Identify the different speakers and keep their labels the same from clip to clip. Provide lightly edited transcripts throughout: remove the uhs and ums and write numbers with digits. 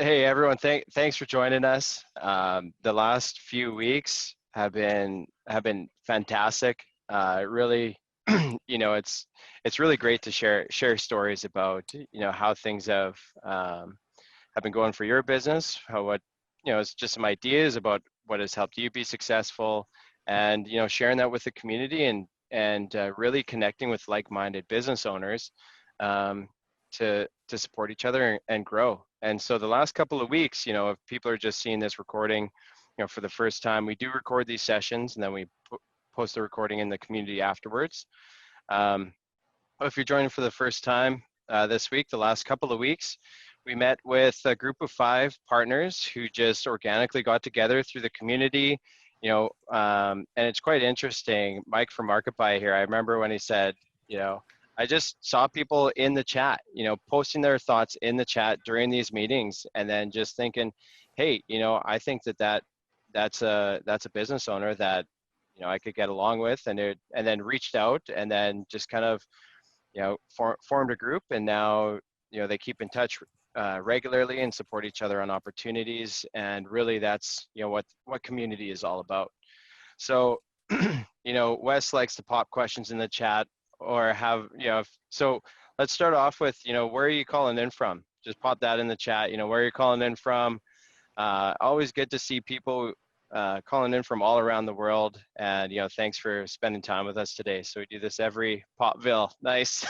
Speaker 1: Hey everyone, thanks for joining us. The last few weeks have been fantastic. Really, it's really great to share stories about how things have been going for your business. It's just some ideas about what has helped you be successful, and sharing that with the community and really connecting with like-minded business owners. Um, to support each other and grow. And so the last couple of weeks, if people are just seeing this recording, for the first time, we do record these sessions and then we post the recording in the community afterwards. If you're joining for the first time this week, the last couple of weeks, we met with a group of 5 partners who just organically got together through the community. And it's quite interesting. Mike from MarketBuy here, I remember when he said, I just saw people in the chat, posting their thoughts in the chat during these meetings, and then just thinking, hey, I think that's a business owner that I could get along with, and then reached out, and then just kind of formed a group, and now they keep in touch regularly and support each other on opportunities, and really that's what community is all about. So Wes likes to pop questions in the chat, or have so let's start off with where are you calling in from? Just pop that in the chat. Where are you calling in from? Always good to see people calling in from all around the world, and thanks for spending time with us today. So we do this every Popville. Nice.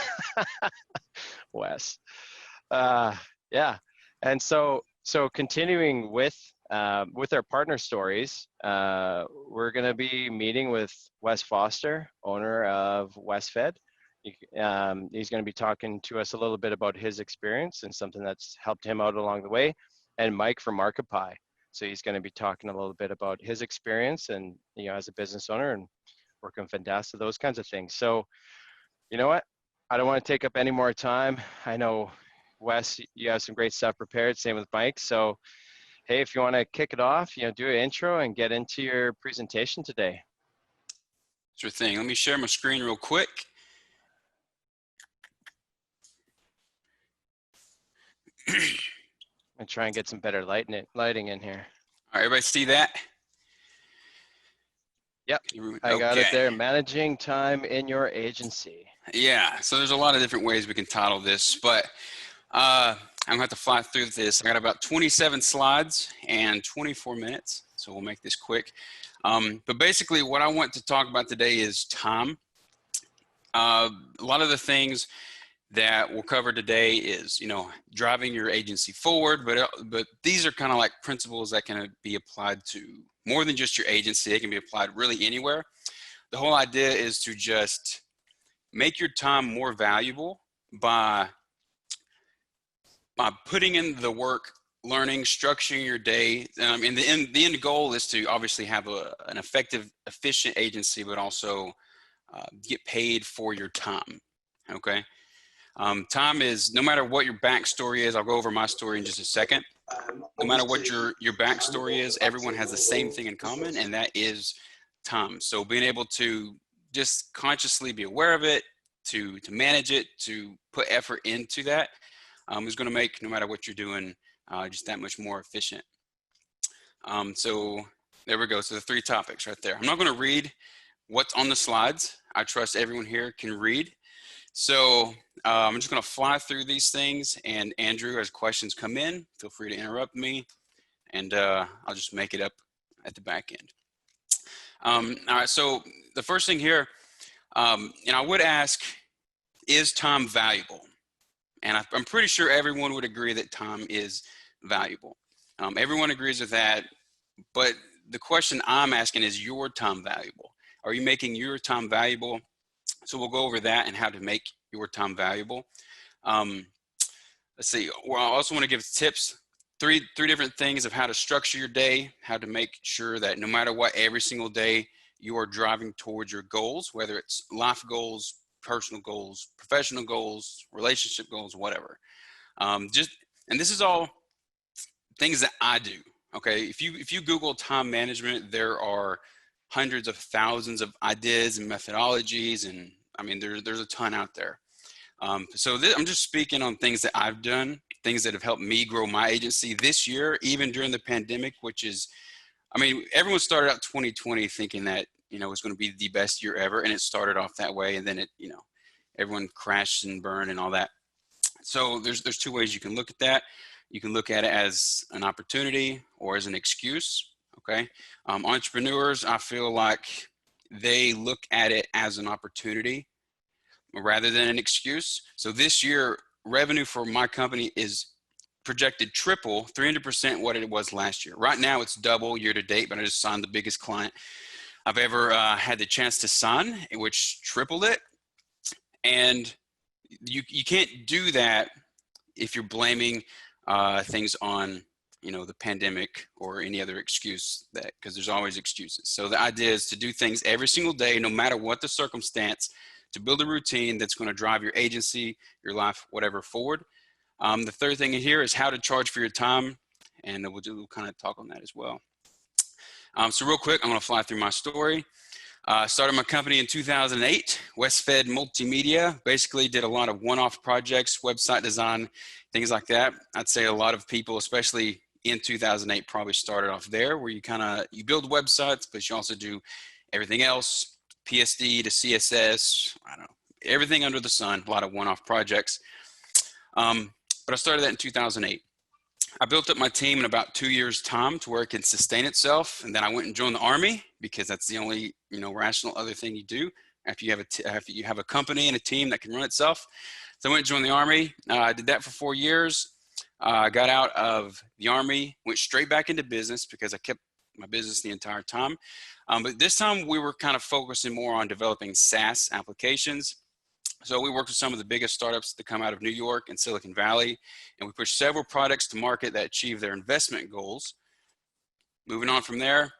Speaker 1: Wes. Yeah, and so continuing with our partner stories, we're going to be meeting with Wes Foster, owner of WESFED. He's going to be talking to us a little bit about his experience and something that's helped him out along the way. And Mike from MarketBuy. So he's going to be talking a little bit about his experience and, as a business owner and working fantastic, those kinds of things. So, you know what? I don't want to take up any more time. I know, Wes, you have some great stuff prepared. Same with Mike. So, hey, if you want to kick it off, do an intro and get into your presentation today.
Speaker 2: Sure thing. Let me share my screen real quick.
Speaker 1: And try and get some better lighting in here.
Speaker 2: All right, everybody see that?
Speaker 1: Yep, I got it there. Managing time in your agency.
Speaker 2: Yeah, so there's a lot of different ways we can title this, but I'm gonna have to fly through this. I got about 27 slides and 24 minutes, so we'll make this quick. But basically what I want to talk about today is time. A lot of the things that we'll cover today is, driving your agency forward, but these are kind of like principles that can be applied to more than just your agency. It can be applied really anywhere. The whole idea is to just make your time more valuable by putting in the work, learning, structuring your day. And the end goal is to obviously have an effective, efficient agency, but also get paid for your time. Okay. Time is, no matter what your backstory is, I'll go over my story in just a second. No matter what your backstory is, everyone has the same thing in common, and that is time. So being able to just consciously be aware of it, to manage it, to put effort into that is going to make, no matter what you're doing, just that much more efficient. So there we go. So the 3 topics right there. I'm not going to read what's on the slides. I trust everyone here can read. So I'm just going to fly through these things, and Andrew, as questions come in, feel free to interrupt me, and I'll just make it up at the back end. All right, so the first thing here, I would ask, is time valuable? And I'm pretty sure everyone would agree that time is valuable. Everyone agrees with that, but the question I'm asking, is your time valuable? Are you making your time valuable? So we'll go over that and how to make your time valuable. Let's see. Well, I also want to give tips, three different things of how to structure your day, how to make sure that no matter what, every single day you are driving towards your goals, whether it's life goals, personal goals, professional goals, relationship goals, whatever. And this is all things that I do. Okay, if you Google time management, there are hundreds of thousands of ideas and methodologies, and I mean there's a ton out there. So I'm just speaking on things that I've done things that have helped me grow my agency this year, even during the pandemic, which is, I mean, everyone started out 2020 thinking that, it was going to be the best year ever. And it started off that way. And then everyone crashed and burned and all that. So there's two ways you can look at that. You can look at it as an opportunity or as an excuse. Okay. Entrepreneurs, I feel like they look at it as an opportunity rather than an excuse. So this year, revenue for my company is projected triple, 300% what it was last year. Right now it's double year to date, but I just signed the biggest client I've ever had the chance to sign, which tripled it. And you can't do that if you're blaming things on the pandemic or any other excuse, that because there's always excuses. So the idea is to do things every single day, no matter what the circumstance, to build a routine that's going to drive your agency, your life, whatever, forward. The third thing in here is how to charge for your time, and we'll kind of talk on that as well. So real quick, I'm going to fly through my story. Started my company in 2008, WESFED Multimedia. Basically did a lot of one-off projects, website design, things like that. I'd say a lot of people, especially in 2008, probably started off there, where you build websites, but you also do everything else, PSD to CSS, I don't know, everything under the sun, a lot of one-off projects. But I started that in 2008. I built up my team in about 2 years' time to where it can sustain itself. And then I went and joined the Army, because that's the only, rational other thing you do after you have a company and a team that can run itself. So I went and joined the Army. I did that for 4 years. I got out of the Army, went straight back into business because I kept my business the entire time. But this time we were kind of focusing more on developing SaaS applications. So we worked with some of the biggest startups that come out of New York and Silicon Valley, and we pushed several products to market that achieved their investment goals. Moving on from there,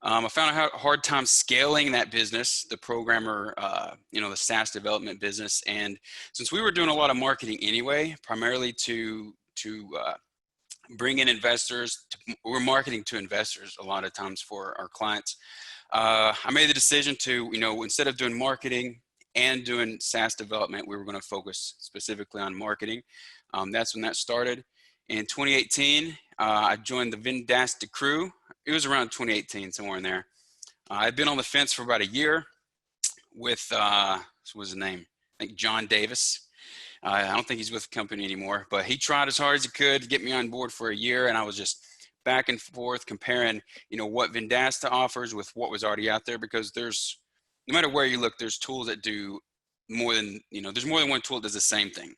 Speaker 2: I found a hard time scaling that business, the programmer, the SaaS development business. And since we were doing a lot of marketing anyway, primarily to bring in investors, we're marketing to investors a lot of times for our clients. I made the decision to, instead of doing marketing and doing SaaS development, we were going to focus specifically on marketing. That's when that started. In 2018, I joined the Vendasta crew. It was around 2018, somewhere in there. I'd been on the fence for about a year with, what was his name? I think John Davis. I don't think he's with the company anymore, but he tried as hard as he could to get me on board for a year. And I was just back and forth comparing, what Vendasta offers with what was already out there, because no matter where you look, there's tools that do more than, there's more than one tool that does the same thing.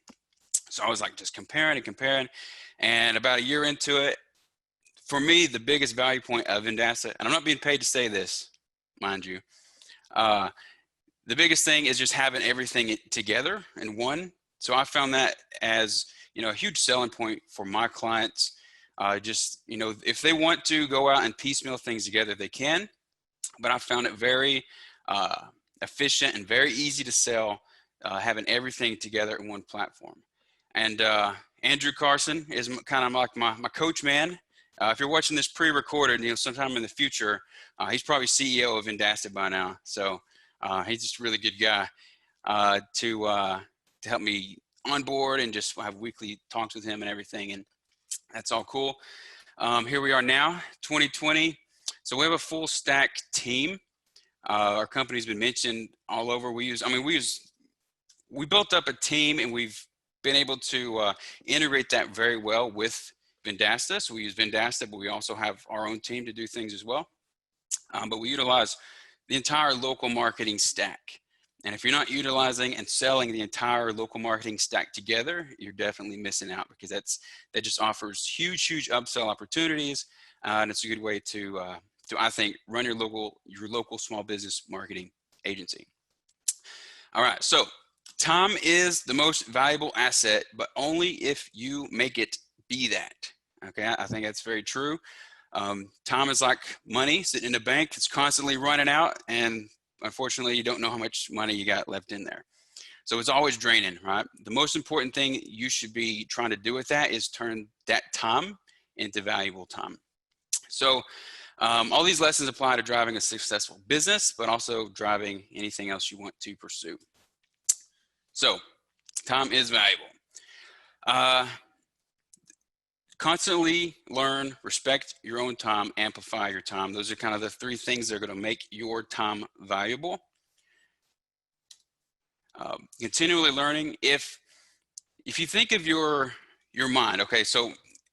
Speaker 2: So I was like just comparing. And about a year into it, for me, the biggest value point of Vendasta, and I'm not being paid to say this, mind you, the biggest thing is just having everything together in one. So I found that as, a huge selling point for my clients. If they want to go out and piecemeal things together, they can, but I found it very efficient and very easy to sell, having everything together in one platform. And Andrew Carson is kind of like my coach man. If you're watching this pre-recorded, sometime in the future, he's probably CEO of Vendasta by now. So he's just a really good guy to help me onboard and just have weekly talks with him and everything. And that's all cool. Here we are now, 2020. So we have a full stack team. Our company's been mentioned all over. We built up a team, and we've been able to integrate that very well with Vendasta. So we use Vendasta, but we also have our own team to do things as well. But we utilize the entire local marketing stack. And if you're not utilizing and selling the entire local marketing stack together, you're definitely missing out, because that just offers huge upsell opportunities. And it's a good way to I think, run your local small business marketing agency. All right, so time is the most valuable asset, but only if you make it be that. Okay, I think that's very true. Time is like money sitting in a bank. It's constantly running out, and unfortunately, you don't know how much money you got left in there. So it's always draining, right? The most important thing you should be trying to do with that is turn that time into valuable time. So all these lessons apply to driving a successful business, but also driving anything else you want to pursue. So time is valuable. constantly learn, respect your own time, amplify your time. Those are kind of the three things that are going to make your time valuable. Continually learning. If you think of your mind, okay, so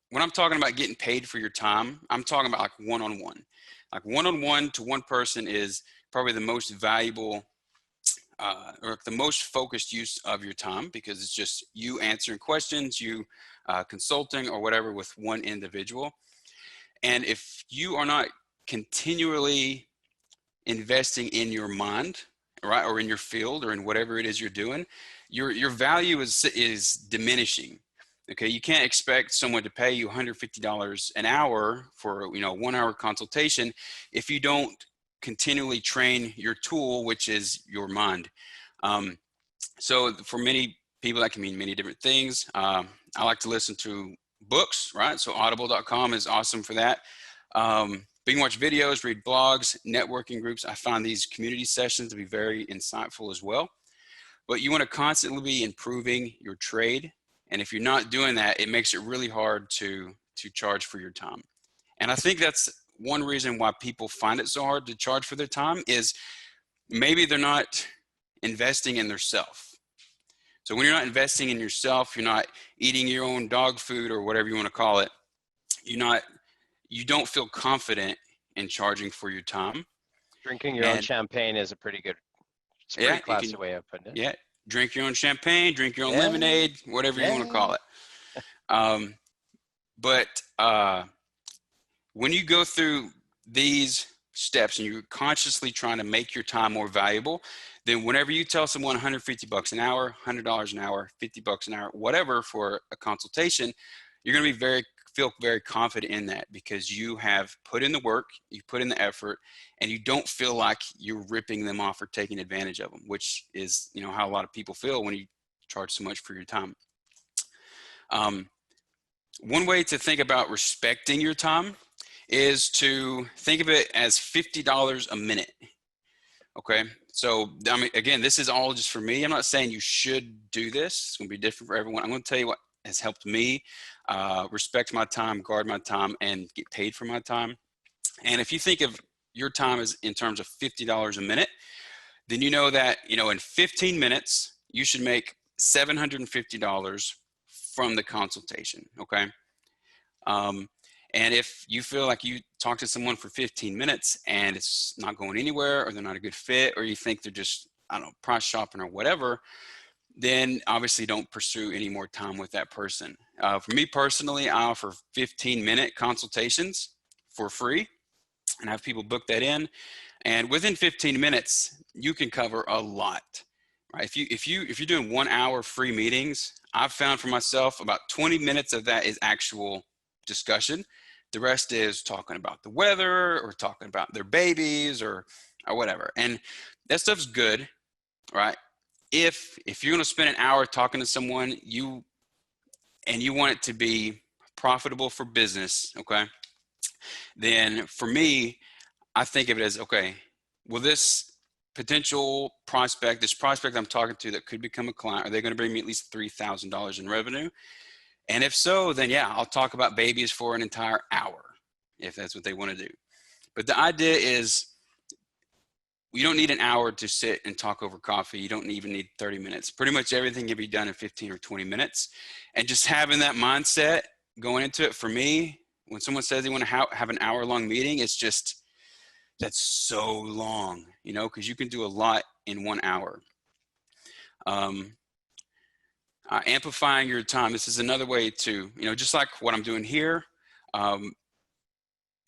Speaker 2: when I'm talking about getting paid for your time, I'm talking about like one-on-one. Like one-on-one to one person is probably the most valuable or the most focused use of your time, because it's just you answering questions, you consulting or whatever with one individual. And if you are not continually investing in your mind, right, or in your field or in whatever it is you're doing, your value is diminishing. Okay, you can't expect someone to pay you $150 an hour for, you know, 1 hour consultation if you don't continually train your tool, which is your mind. So for many people, that can mean many different things. I like to listen to books, right? So audible.com is awesome for that. You can watch videos, read blogs, networking groups. I find these community sessions to be very insightful as well. But you want to constantly be improving your trade. And if you're not doing that, it makes it really hard to charge for your time. And I think that's one reason why people find it so hard to charge for their time, is maybe they're not investing in themselves. So when you're not investing in yourself, you're not eating your own dog food or whatever you want to call it, you don't feel confident in charging for your time.
Speaker 1: Drinking your own
Speaker 2: And
Speaker 1: champagne is it's a
Speaker 2: yeah,
Speaker 1: pretty
Speaker 2: you can,
Speaker 1: classy way of putting it.
Speaker 2: yeah, drink your own champagne, drink your own
Speaker 1: Yeah,
Speaker 2: lemonade, whatever you want to
Speaker 1: yeah.
Speaker 2: call it. But when you go through these steps and you're consciously trying to make your time more valuable, then whenever you tell someone $150 an hour, $100 an hour, $50 an hour, whatever for a consultation, you're going to be feel very confident in that, because you have put in the work, you put in the effort, and you don't feel like you're ripping them off or taking advantage of them, which is, you know, how a lot of people feel when you charge so much for your time. One way to think about respecting your time is to think of it as $50 a minute. Okay, so I mean, again, this is all just for me. I'm not saying you should do this. It's going to be different for everyone. I'm going to tell you what has helped me respect my time, guard my time, and get paid for my time. And if you think of your time as in terms of $50 a minute, then you know that, you know, in 15 minutes, you should make $750 from the consultation. Okay. And if you feel like you talk to someone for 15 minutes and it's not going anywhere, or they're not a good fit, or you think they're just, I don't know, price shopping or whatever, then obviously don't pursue any more time with that person. For me personally, I offer 15-minute consultations for free and have people book that in. And within 15 minutes, you can cover a lot. Right? If you're doing 1 hour free meetings, I've found for myself about 20 minutes of that is actual discussion. The rest is talking about the weather or talking about their babies or whatever. And that stuff's good, right? If you're going to spend an hour talking to someone, you want it to be profitable for business, okay? Then for me, I think of it as, okay, will this potential prospect, this prospect I'm talking to that could become a client, are they going to bring me at least $3,000 in revenue? And if so, then yeah, I'll talk about babies for an entire hour if that's what they want to do. But the idea is, you don't need an hour to sit and talk over coffee. You don't even need 30 minutes. Pretty much everything can be done in 15 or 20 minutes. And just having that mindset going into it, for me, when someone says they want to have an hour-long meeting, it's just, that's so long, you know, because you can do a lot in 1 hour. Amplifying your time. This is another way to, you know, just like what I'm doing here,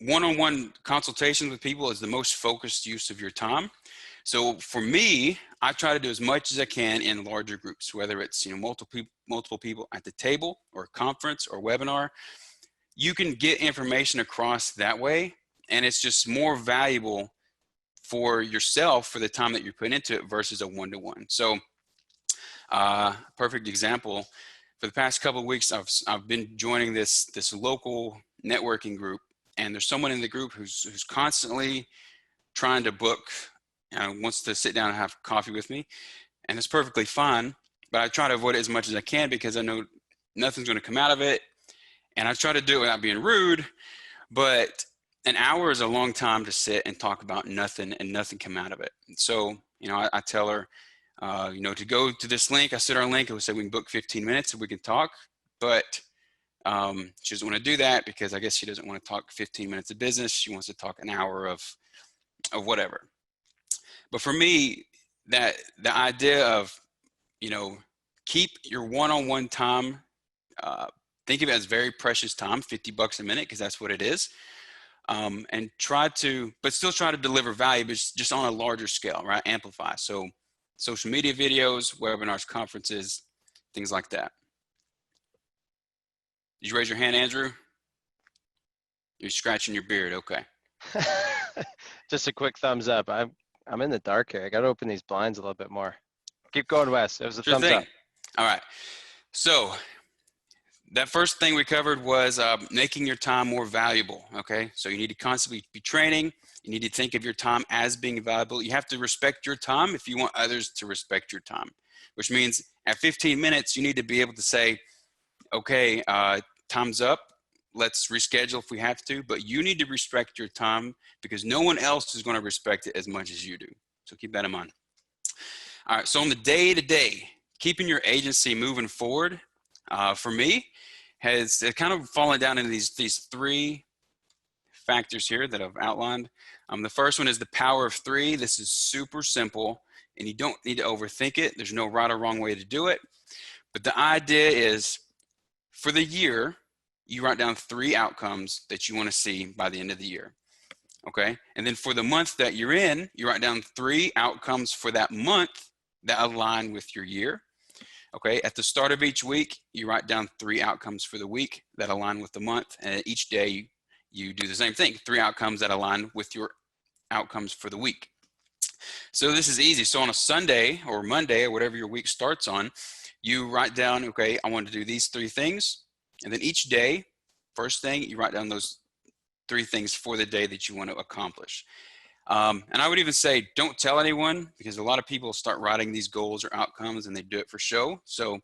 Speaker 2: one-on-one consultations with people is the most focused use of your time. So for me, I try to do as much as I can in larger groups, whether it's, you know, multiple people at the table or conference or webinar. You can get information across that way, and it's just more valuable for yourself for the time that you're putting into it versus a one-to-one. So perfect example, for the past couple of weeks, I've been joining this local networking group, and there's someone in the group who's constantly trying to book, wants to sit down and have coffee with me, and it's perfectly fine, but I try to avoid it as much as I can because I know nothing's going to come out of it, And I try to do it without being rude, but an hour is a long time to sit and talk about nothing and nothing come out of it. So, I tell her, to go to this link. I send her a link. I would say we can book 15 minutes and we can talk, but she doesn't want to do that because I guess she doesn't want to talk 15 minutes of business. She wants to talk an hour of whatever. But for me, the idea of, keep your one-on-one time, think of it as very precious time, $50 a minute, because that's what it is. And still try to deliver value, but just on a larger scale, right? Amplify. So social media videos, webinars, conferences, things like that. Did you raise your hand, Andrew? You're scratching your beard. Okay.
Speaker 1: Just a quick thumbs up. I'm in the dark here. I got to open these blinds a little bit more. Keep going, Wes. It was a
Speaker 2: Sure
Speaker 1: thumbs
Speaker 2: thing.
Speaker 1: up.
Speaker 2: All right. So that first thing we covered was making your time more valuable. Okay. So you need to constantly be training. You need to think of your time as being valuable. You have to respect your time if you want others to respect your time, which means at 15 minutes, you need to be able to say, okay, time's up. Let's reschedule if we have to, but you need to respect your time because no one else is going to respect it as much as you do. So keep that in mind. All right. So on the day-to-day, keeping your agency moving forward, for me, has kind of fallen down into these three factors here that I've outlined. The first one is the power of three. This is super simple, and you don't need to overthink it. There's no right or wrong way to do it. But the idea is, for the year, you write down 3 outcomes that you want to see by the end of the year. Okay. And then for the month that you're in, you write down 3 outcomes for that month that align with your year. Okay. At the start of each week, you write down 3 outcomes for the week that align with the month. And each day you do the same thing, 3 outcomes that align with your outcomes for the week. So this is easy. So on a Sunday or Monday or whatever your week starts on, you write down, okay, I want to do these 3 things. And then each day, first thing, you write down those 3 things for the day that you want to accomplish. And I would even say, don't tell anyone, because a lot of people start writing these goals or outcomes and they do it for show. So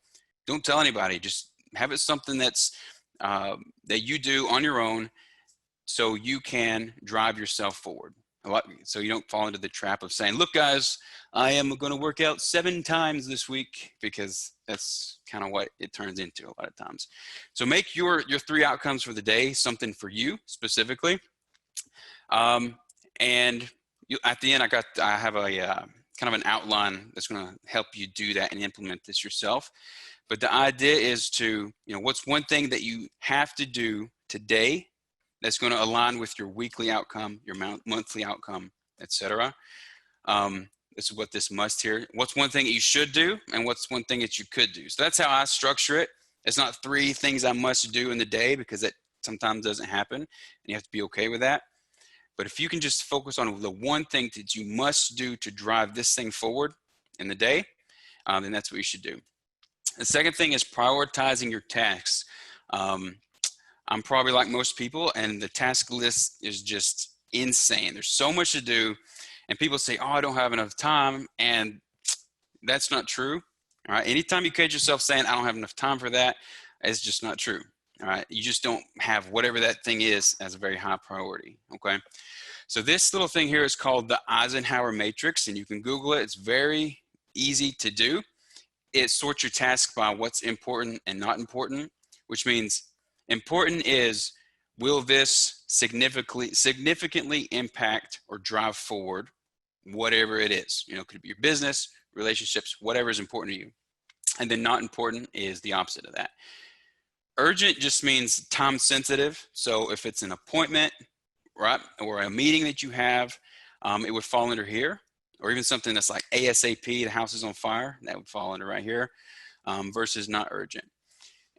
Speaker 2: don't tell anybody. Just have it something that's that you do on your own, so you can drive yourself forward. So you don't fall into the trap of saying, look, guys, I am going to work out 7 times this week, because that's kind of what it turns into a lot of times. So make your 3 outcomes for the day something for you specifically. And at the end, I have a kind of an outline that's going to help you do that and implement this yourself. But the idea is to, what's one thing that you have to do today that's going to align with your weekly outcome, your monthly outcome, etc. This is what this must here. What's one thing that you should do, and what's one thing that you could do? So that's how I structure it. It's not 3 things I must do in the day, because it sometimes doesn't happen, and you have to be okay with that. But if you can just focus on the one thing that you must do to drive this thing forward in the day, then that's what you should do. The second thing is prioritizing your tasks. I'm probably like most people, and the task list is just insane. There's so much to do, and people say, oh, I don't have enough time, and that's not true. All right. Anytime you catch yourself saying, I don't have enough time for that, it's just not true. All right. You just don't have whatever that thing is as a very high priority. Okay. So this little thing here is called the Eisenhower matrix, and you can Google it. It's very easy to do. It sorts your tasks by what's important and not important, which means important is, will this significantly impact or drive forward whatever it is? Could be your business, relationships, whatever is important to you. And then not important is the opposite of that. Urgent just means time sensitive. So if it's an appointment, right, or a meeting that you have, it would fall under here. Or even something that's like ASAP, the house is on fire, that would fall under right here, versus not urgent.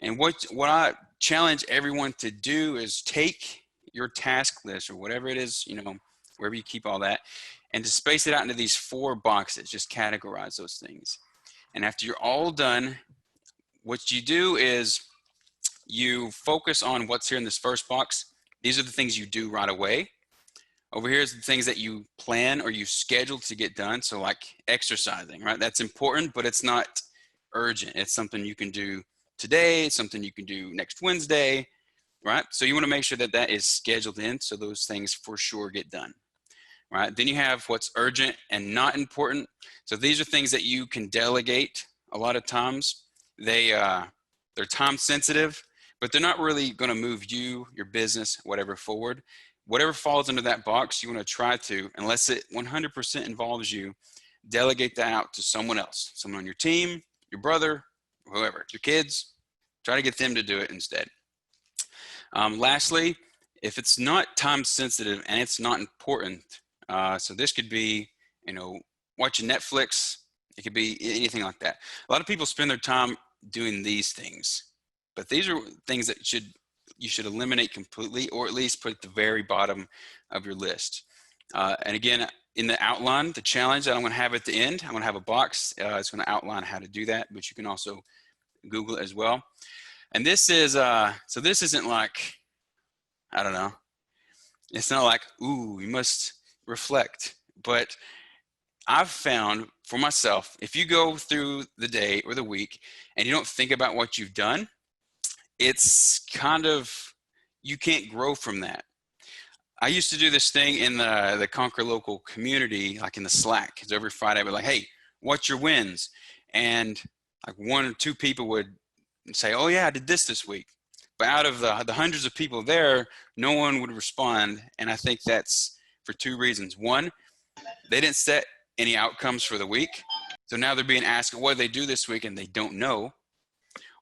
Speaker 2: And what I challenge everyone to do is take your task list, or whatever it is, wherever you keep all that, and to space it out into these 4 boxes. Just categorize those things. And after you're all done, what you do is you focus on what's here in this first box. These are the things you do right away. Over here is the things that you plan or you schedule to get done. So like exercising, right? That's important, but it's not urgent. It's something you can do today. It's something you can do next Wednesday. right? So you want to make sure that that is scheduled in so those things for sure get done, right? Then you have what's urgent and not important. So these are things that you can delegate. A lot of times they're time sensitive, but they're not really going to move you, your business, whatever forward. Whatever falls into that box, you want to try to, unless it 100% involves you, delegate that out to someone else, someone on your team, your brother, whoever, your kids. Try to get them to do it instead. Lastly, if it's not time sensitive and it's not important, so this could be, watching Netflix. It could be anything like that. A lot of people spend their time doing these things, but these are things that you should eliminate completely, or at least put at the very bottom of your list. And again, in the outline, the challenge that I'm going to have at the end, I'm going to have a box. It's going to outline how to do that, but you can also Google it as well. And this is, so this isn't like, I don't know. It's not like, ooh, you must reflect. But I've found for myself, if you go through the day or the week and you don't think about what you've done, it's kind of, you can't grow from that. I used to do this thing in the Conquer Local community, like in the Slack. Because every Friday I'd be like, hey, what's your wins? And like one or two people would say, oh yeah, I did this week. But out of the hundreds of people there, no one would respond. And I think that's for two reasons. One, they didn't set any outcomes for the week. So now they're being asked, what did they do this week? And they don't know.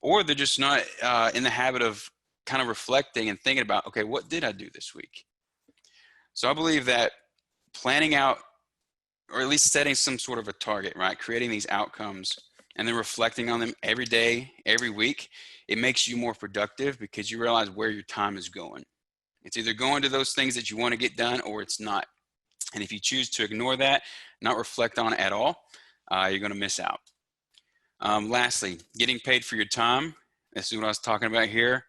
Speaker 2: Or they're just not in the habit of kind of reflecting and thinking about, okay, what did I do this week? So I believe that planning out, or at least setting some sort of a target, right? Creating these outcomes and then reflecting on them every day, every week, it makes you more productive because you realize where your time is going. It's either going to those things that you want to get done or it's not. And if you choose to ignore that, not reflect on it at all, you're going to miss out. Lastly, getting paid for your time. This is what I was talking about here.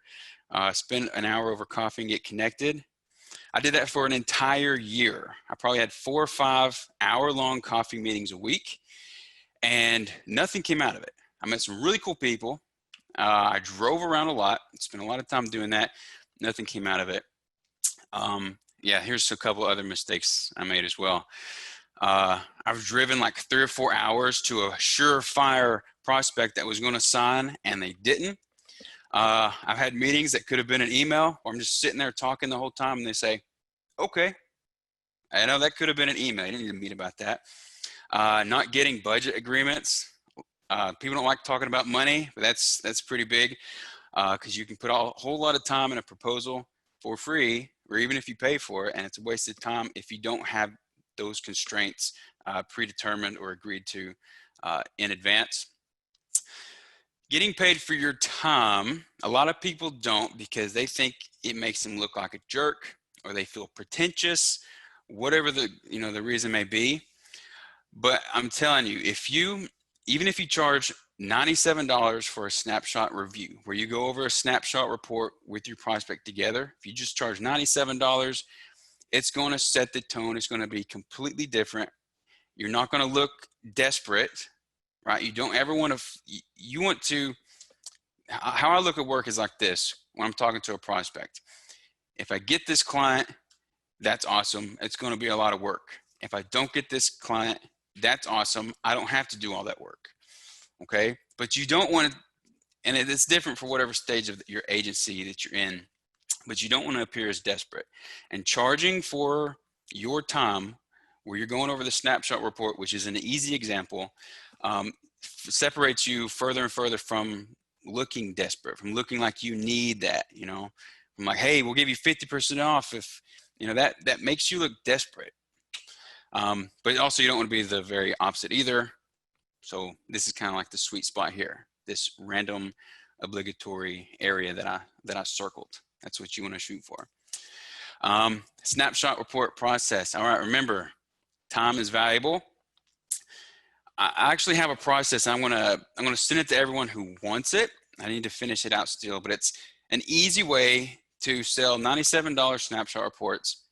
Speaker 2: Spend an hour over coffee and get connected. I did that for an entire year. I probably had 4 or 5 hour-long coffee meetings a week, and nothing came out of it. I met some really cool people. I drove around a lot, spent a lot of time doing that. Nothing came out of it. Yeah, here's a couple other mistakes I made as well. I've driven like 3 or 4 hours to a surefire prospect that was going to sign, and they didn't. I've had meetings that could have been an email, or I'm just sitting there talking the whole time, and they say, okay, I know that could have been an email. You didn't need to meet about that. Not getting budget agreements. People don't like talking about money, but that's pretty big because you can put a whole lot of time in a proposal for free, or even if you pay for it, and it's a waste of time if you don't have those constraints predetermined or agreed to in advance. Getting paid for your time, a lot of people don't because they think it makes them look like a jerk, or they feel pretentious, whatever the reason may be. But I'm telling you, even if you charge $97 for a snapshot review, where you go over a snapshot report with your prospect together, if you just charge $97, it's going to set the tone. It's going to be completely different. You're not going to look desperate, right? You don't ever want to, you want to, how I look at work is like this when I'm talking to a prospect. If I get this client, that's awesome. It's going to be a lot of work. If I don't get this client, that's awesome. I don't have to do all that work. Okay. But you don't want to, and it's different for whatever stage of your agency that you're in, but you don't want to appear as desperate. And charging for your time, where you're going over the snapshot report, which is an easy example, separates you further and further from looking desperate, from looking like you need that, from like, hey, we'll give you 50% off if, that makes you look desperate. But also you don't want to be the very opposite either. So this is kind of like the sweet spot here, this random obligatory area that I circled. That's what you want to shoot for. Snapshot report process. All right, remember, time is valuable. I actually have a process. I'm gonna send it to everyone who wants it. I need to finish it out still, but it's an easy way to sell $97 snapshot reports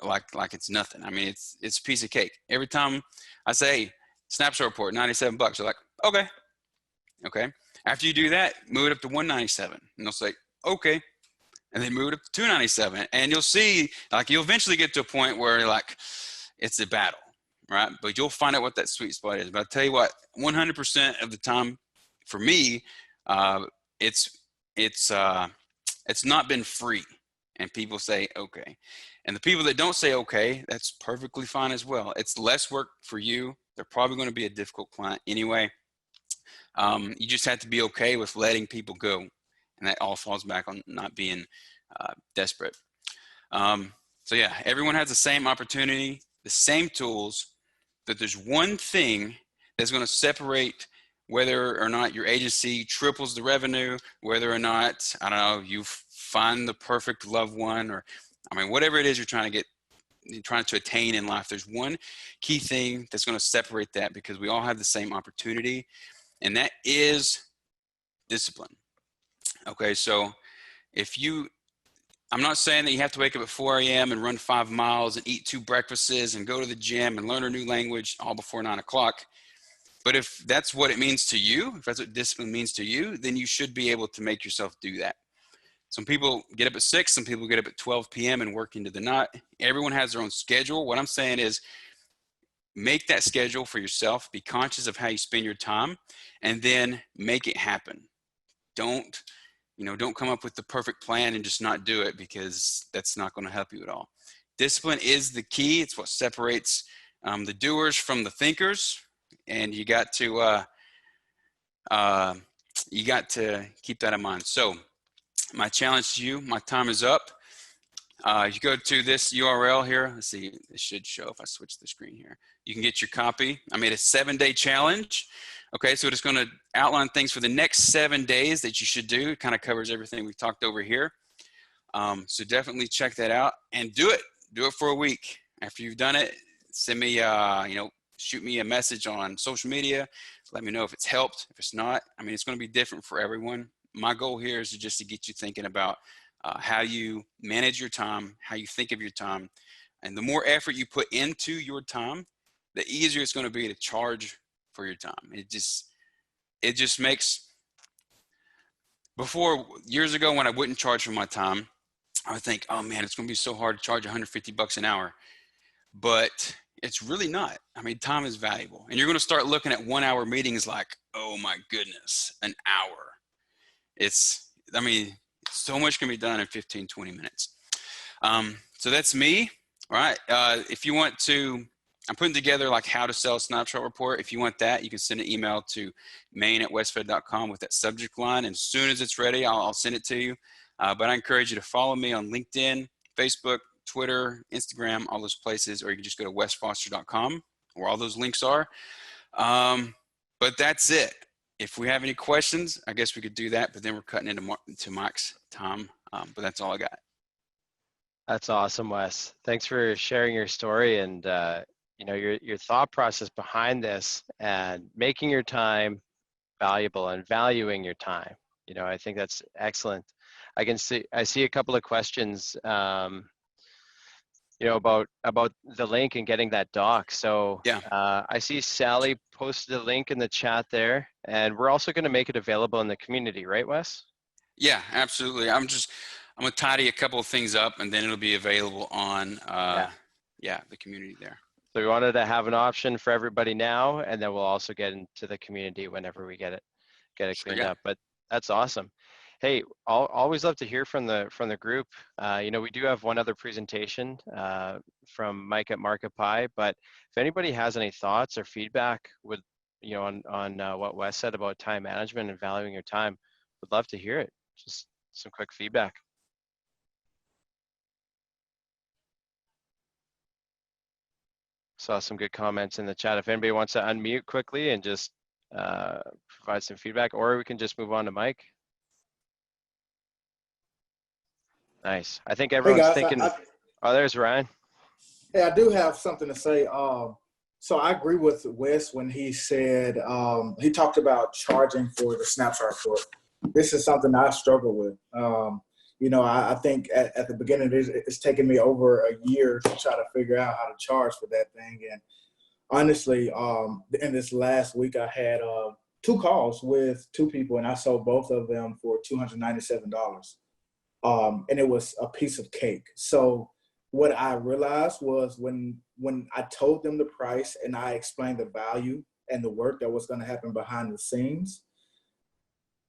Speaker 2: like it's nothing. I mean, it's a piece of cake. Every time I say snapshot report, $97, they're like, okay. After you do that, move it up to $197, and they'll say, okay. and they move it up to 297. And you'll see, like, you'll eventually get to a point where like it's a battle, right? But you'll find out what that sweet spot is. But I'll tell you what, 100% of the time for me, uh, it's it's not been free. And people say okay, and the people that don't say okay, that's perfectly fine as well. It's less work for you. They're probably going to be a difficult client anyway. You just have to be okay with letting people go, and that all falls back on not being desperate. So yeah, everyone has the same opportunity, the same tools, but there's one thing that's going to separate whether or not your agency triples the revenue, whether or not, I don't know, you find the perfect loved one, or I mean, whatever it is you're trying to attain in life. There's one key thing that's going to separate that, because we all have the same opportunity, and that is discipline. Okay, so I'm not saying that you have to wake up at 4 a.m. and run 5 miles and eat 2 breakfasts and go to the gym and learn a new language all before 9 o'clock. But if that's what it means to you, if that's what discipline means to you, then you should be able to make yourself do that. Some people get up at 6, some people get up at 12 p.m. and work into the night. Everyone has their own schedule. What I'm saying is make that schedule for yourself, be conscious of how you spend your time, and then make it happen. Don't come up with the perfect plan and just not do it, because that's not going to help you at all. Discipline is the key. It's what separates the doers from the thinkers, and you got to keep that in mind. So my challenge to you, my time is up. You go to this URL here. Let's see, it should show if I switch the screen here. You can get your copy. I made a 7-day challenge. Okay, so it's going to outline things for the next 7 days that you should do. It kind of covers everything we've talked over here. So definitely check that out and do it. Do it for a week. After you've done it, send me, shoot me a message on social media. Let me know if it's helped. If it's not, I mean, it's going to be different for everyone. My goal here is just to get you thinking about how you manage your time, how you think of your time. And the more effort you put into your time, the easier it's going to be to charge for your time. It just makes, before, years ago when I wouldn't charge for my time, I would think, oh man, it's going to be so hard to charge $150 an hour. But it's really not. I mean, time is valuable. And you're going to start looking at 1-hour meetings like, oh my goodness, an hour. So much can be done in 15, 20 minutes. So that's me. All right. If you want to, I'm putting together like how to sell a snapshot report. If you want that, you can send an email to main@westfed.com with that subject line. And as soon as it's ready, I'll send it to you. But I encourage you to follow me on LinkedIn, Facebook, Twitter, Instagram, all those places, or you can just go to wesfoster.com where all those links are. But that's it. If we have any questions, I guess we could do that, but then we're cutting into Mike's time. But that's all I got.
Speaker 1: That's awesome, Wes. Thanks for sharing your story and your thought process behind this, and making your time valuable and valuing your time. I think that's excellent. I see a couple of questions about the link and getting that doc. So
Speaker 2: Yeah.
Speaker 1: I see Sally posted a link in the chat there, and we're also going to make it available in the community, right, Wes?
Speaker 2: Yeah, absolutely. I'm gonna tidy a couple of things up, and then it'll be available on the community there.
Speaker 1: So we wanted to have an option for everybody now, and then we'll also get into the community whenever we get it cleaned up. But that's awesome. Hey, I'll always love to hear from the group. We do have one other presentation from Mike at Market Pie, but if anybody has any thoughts or feedback on what Wes said about time management and valuing your time, would love to hear it. Just some quick feedback. Saw some good comments in the chat. If anybody wants to unmute quickly and just provide some feedback, or we can just move on to Mike. Nice. I think everyone's thinking. Oh, there's Ryan.
Speaker 3: Hey, I do have something to say. So I agree with Wes when he said he talked about charging for the snapshot report. This is something I struggle with. I think at the beginning it's taken me over a year to try to figure out how to charge for that thing. And honestly, in this last week, I had 2 calls with 2 people, and I sold both of them for $297. and it was a piece of cake. So what I realized was when I told them the price and I explained the value and the work that was going to happen behind the scenes,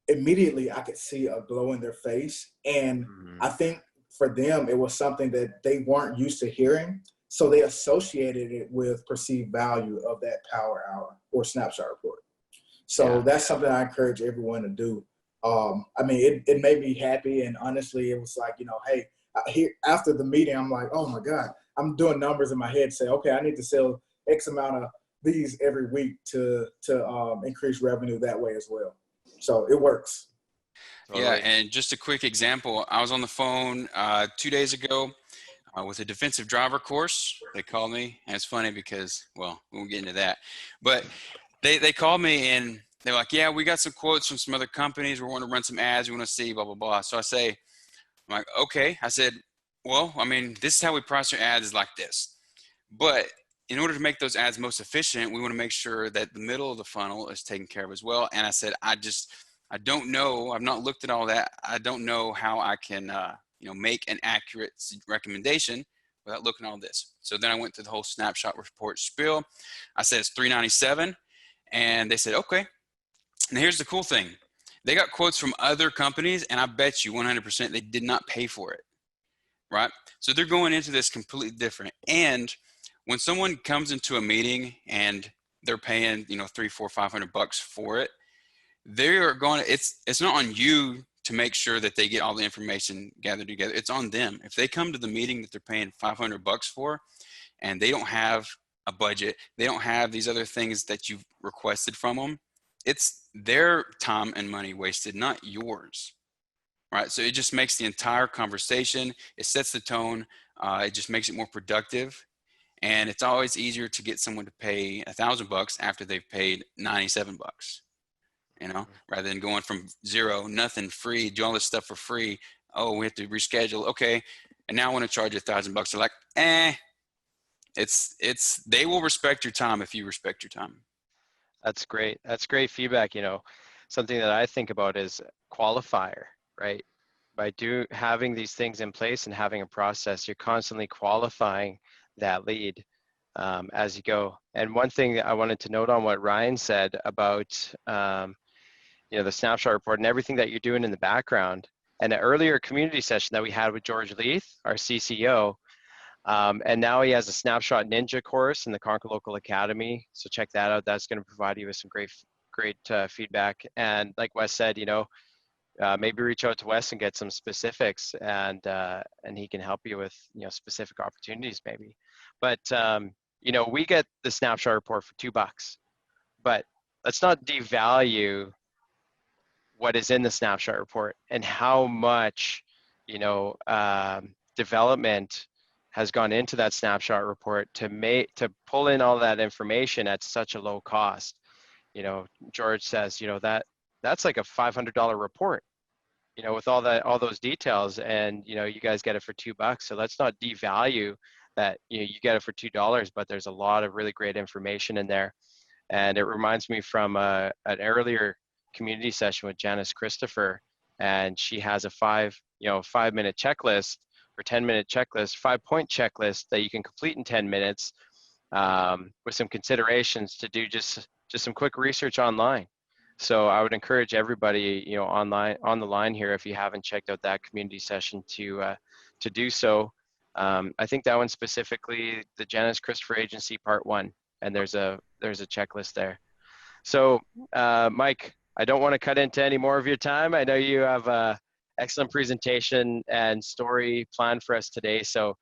Speaker 3: immediately I could see a glow in their face. And I think for them, it was something that they weren't used to hearing. So they associated it with perceived value of that power hour or snapshot report. So that's something I encourage everyone to do. I mean, it made me happy. And honestly, it was like, hey, here after the meeting, I'm like, oh my God, I'm doing numbers in my head, say, okay, I need to sell X amount of these every week to increase revenue that way as well. So it works.
Speaker 2: Yeah, and just a quick example, I was on the phone 2 days ago with a defensive driver course. They called me, and it's funny because, well, we won't get into that, but they called me and they're like, yeah, we got some quotes from some other companies. We want to run some ads. We want to see blah, blah, blah. So I'm like, okay. I said, well, I mean, this is how we price our ads, is like this. But in order to make those ads most efficient, we want to make sure that the middle of the funnel is taken care of as well. And I said, I don't know. I've not looked at all that. I don't know how I can, make an accurate recommendation without looking at all this. So then I went through the whole snapshot report spiel. I said it's $397, and they said, okay. And here's the cool thing. They got quotes from other companies, and I bet you 100% they did not pay for it, right? So they're going into this completely different. And when someone comes into a meeting and they're paying, $300, $400, $500 for it, they are going to, it's not on you to make sure that they get all the information gathered together. It's on them. If they come to the meeting that they're paying $500 for, and they don't have a budget, they don't have these other things that you've requested from them, it's their time and money wasted, not yours, right? So it just makes the entire conversation, it sets the tone, it just makes it more productive. And it's always easier to get someone to pay $1,000 after they've paid $97, rather than going from zero, nothing, free, do all this stuff for free. Oh, we have to reschedule. Okay. And now I want to charge you $1,000. They're like, they will respect your time if you respect your time.
Speaker 1: That's great. That's great feedback. Something that I think about is qualifier, right? By having these things in place and having a process, you're constantly qualifying that lead as you go. And one thing that I wanted to note on what Ryan said about, the snapshot report and everything that you're doing in the background, and an earlier community session that we had with George Leith, our CCO, and now he has a Snapshot Ninja course in the Conquer Local Academy. So check that out. That's going to provide you with some great feedback. And like Wes said, maybe reach out to Wes and get some specifics, and he can help you with specific opportunities maybe. But we get the snapshot report for $2, but let's not devalue what is in the snapshot report and how much development has gone into that snapshot report to pull in all that information at such a low cost. George says, that's like a $500 report, with all those details, and you guys get it for $2. So let's not devalue that. You get it for $2, but there's a lot of really great information in there. And it reminds me from an earlier community session with Janice Christopher, and she has a 5-minute checklist or 10-minute checklist, 5-point checklist that you can complete in 10 minutes with some considerations to do just some quick research online. So I would encourage everybody, online on the line here, if you haven't checked out that community session, to do so. I think that one specifically, the Janice Christopher Agency Part 1, and there's a checklist there. So Mike, I don't want to cut into any more of your time. I know you have a excellent presentation and story planned for us today. So,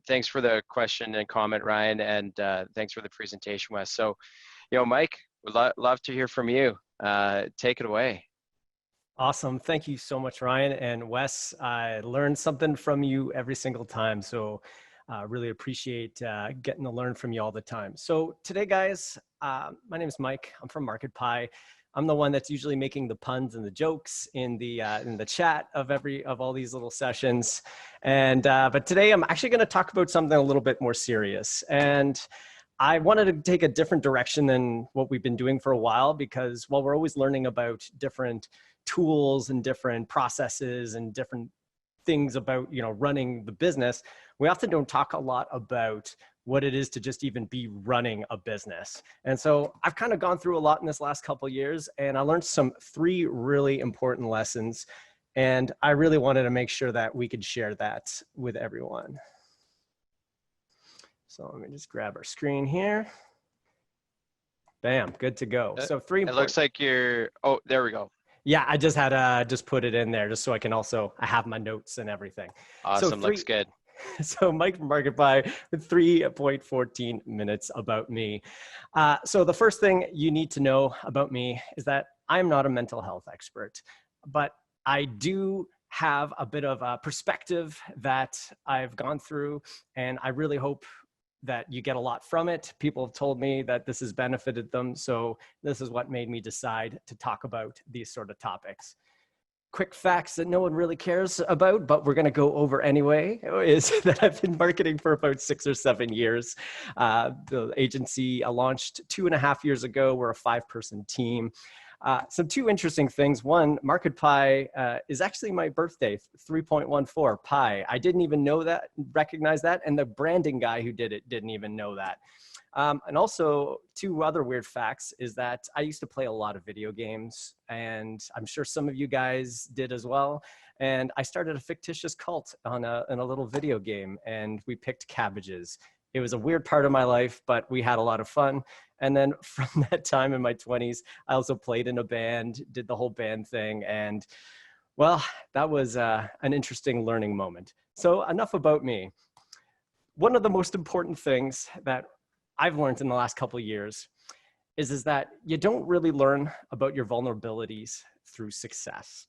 Speaker 1: thanks for the question and comment, Ryan, and thanks for the presentation, Wes. So, Mike, would love to hear from you. Take it away.
Speaker 4: Awesome. Thank you so much, Ryan. And Wes, I learned something from you every single time. So really appreciate getting to learn from you all the time. So today, guys, my name is Mike. I'm from Market Pie. I'm the one that's usually making the puns and the jokes in the chat of all these little sessions. And but today I'm actually going to talk about something a little bit more serious. And I wanted to take a different direction than what we've been doing for a while, because while we're always learning about different tools and different processes and different things about, running the business, we often don't talk a lot about what it is to just even be running a business. And so I've kind of gone through a lot in this last couple of years, and I learned three really important lessons. And I really wanted to make sure that we could share that with everyone. So let me just grab our screen here. Bam, good to go. So three important.
Speaker 1: It looks like oh, there we go.
Speaker 4: Yeah, I just had to just put it in there just so I can I have my notes and everything.
Speaker 1: Awesome, looks good.
Speaker 4: So Mike from MarketPie with 3.14 minutes about me. So the first thing you need to know about me is that I'm not a mental health expert, but I do have a bit of a perspective that I've gone through, and I really hope that you get a lot from it. People have told me that this has benefited them. So this is what made me decide to talk about these sort of topics. Quick facts that no one really cares about, but we're going to go over anyway, is that I've been marketing for about 6 or 7 years. The agency I launched 2.5 years ago. We're a 5-person team. Some two interesting things. One, MarketPie is actually my birthday, 3.14 pi. I didn't even recognize that. And the branding guy who did it didn't even know that. And also, two other weird facts is that I used to play a lot of video games, and I'm sure some of you guys did as well. And I started a fictitious cult in a little video game, and we picked cabbages. It was a weird part of my life, but we had a lot of fun. And then from that time in my 20s, I also played in a band, did the whole band thing. And well, that was an interesting learning moment. So enough about me. One of the most important things that I've learned in the last couple of years is that you don't really learn about your vulnerabilities through success.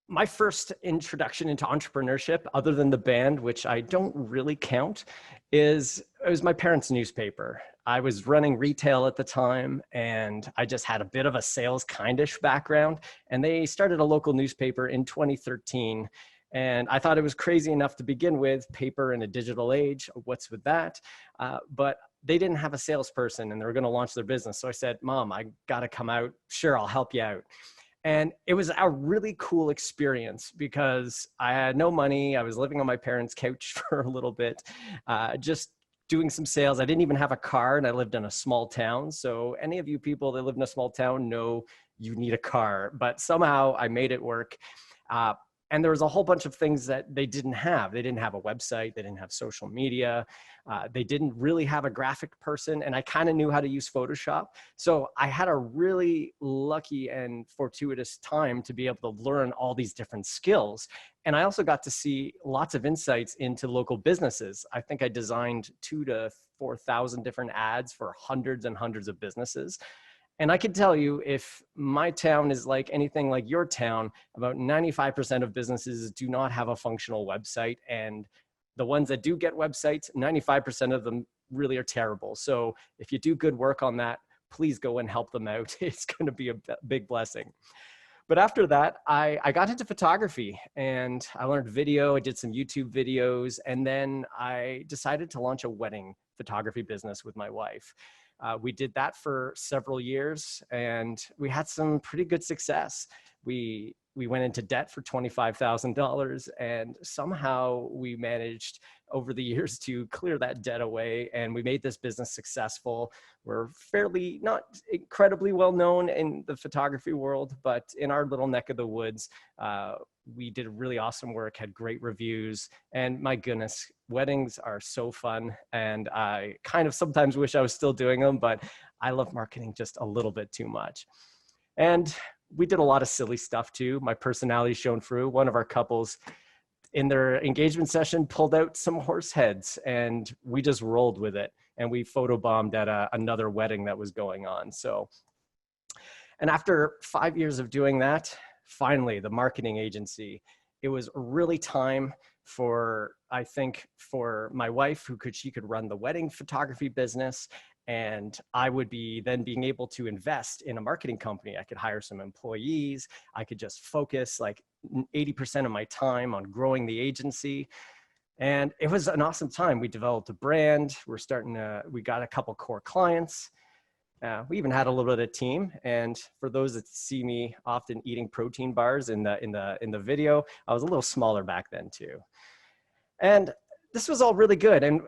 Speaker 4: My first introduction into entrepreneurship, other than the band, which I don't really count, it was my parents' newspaper. I was running retail at the time, and I just had a bit of a sales kindish background. And they started a local newspaper in 2013. And I thought it was crazy enough to begin with, paper in a digital age. What's with that? But they didn't have a salesperson, and they were going to launch their business. So I said, Mom, I got to come out. Sure, I'll help you out. And it was a really cool experience because I had no money. I was living on my parents' couch for a little bit, just doing some sales. I didn't even have a car, and I lived in a small town. So any of you people that live in a small town know you need a car, but somehow I made it work. And there was a whole bunch of things that they didn't have. They didn't have a website. They didn't have social media. They didn't really have a graphic person. And I kind of knew how to use Photoshop. So I had a really lucky and fortuitous time to be able to learn all these different skills. And I also got to see lots of insights into local businesses. I think I designed 2,000 to 4,000 different ads for hundreds and hundreds of businesses. And I can tell you, if my town is like anything like your town, about 95% of businesses do not have a functional website. And the ones that do get websites, 95% of them really are terrible. So if you do good work on that, please go and help them out. It's going to be a big blessing. But after that, I got into photography, and I learned video. I did some YouTube videos, and then I decided to launch a wedding photography business with my wife. We did that for several years, and we had some pretty good success. We went into debt for $25,000, and somehow we managed over the years to clear that debt away, and we made this business successful. We're fairly not incredibly well known in the photography world, but in our little neck of the woods, we did really awesome work, had great reviews, and my goodness, weddings are so fun. And I kind of sometimes wish I was still doing them, but I love marketing just a little bit too much. And we did a lot of silly stuff too. My personality shone through. One of our couples in their engagement session pulled out some horse heads, and we just rolled with it. And we photobombed at another wedding that was going on. And after 5 years of doing that, finally, the marketing agency, it was really time for, I think, for my wife, she could run the wedding photography business. And I would be then being able to invest in a marketing company. I could hire some employees. I could just focus like 80% of my time on growing the agency. And it was an awesome time. We developed a brand. We got a couple core clients. We even had a little bit of team. And for those that see me often eating protein bars in the video, I was a little smaller back then too. And this was all really good. And